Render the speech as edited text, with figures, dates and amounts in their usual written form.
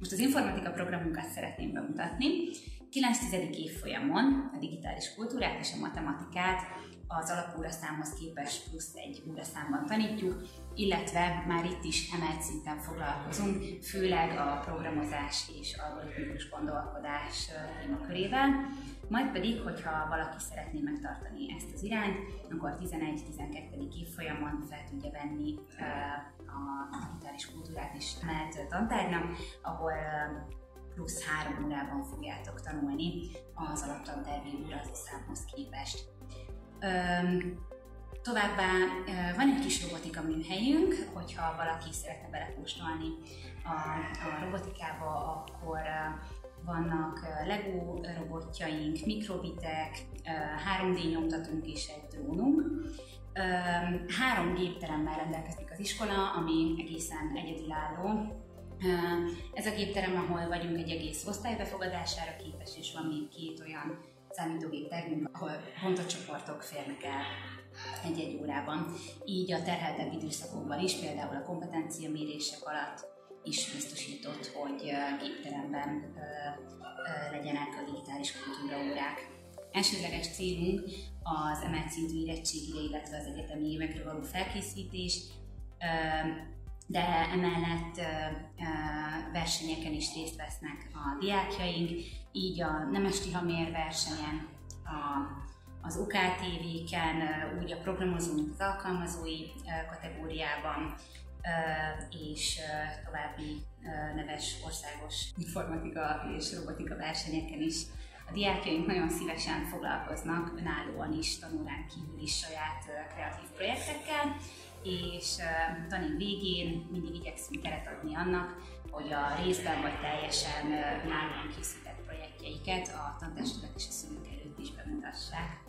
Most az informatika programunkat szeretném bemutatni. 9. évfolyamon a digitális kultúrát és a matematikát az alapóraszámhoz képest plusz egy óraszámban tanítjuk, illetve már itt is emelt szinten foglalkozunk, főleg a programozás és algoritmikus gondolkodás témakörével. Majd pedig, hogyha valaki szeretné megtartani ezt az irányt, akkor 11-12. évfolyamon fel tudja venni a digitális kultúrát is emelt tantárgynak, ahol plusz 3 órában fogjátok tanulni az alaptantárgyi óraszámhoz képest. Továbbá van egy kis robotika műhelyünk, hogyha valaki szeretne belekóstolni a robotikába, akkor vannak Lego robotjaink, mikrobitek, 3D nyomtatónk és egy drónunk. 3 gépteremmel rendelkezik az iskola, ami egészen egyedülálló. Ez a gépterem, ahol vagyunk, egy egész osztály befogadására képes, és van még 2 olyan számítógép termünk, ahol bontocsoportok férnek el egy-egy órában. Így a terheltebb időszakokban is, például a kompetenciamérések alatt is biztosított, hogy gépteremben legyenek a digitális kultúraórák. Elsődleges célunk az emelt szintű érettségire, illetve az egyetemi évekre való felkészítés, de emellett versenyeken is részt vesznek a diákjaink, így a Nemesi Hamér versenyen, az OKTV-ken, úgy a programozó, mint az alkalmazói kategóriában, és további neves országos informatika és robotika versenyeken is. A diákjaink nagyon szívesen foglalkoznak önállóan is, tanórán kívül is saját kreatív projektekkel, és tanév végén mindig igyekszünk teret adni annak, hogy a részben vagy teljesen önállóan készített projektjeiket a tantestület és a szülők előtt is bemutassák.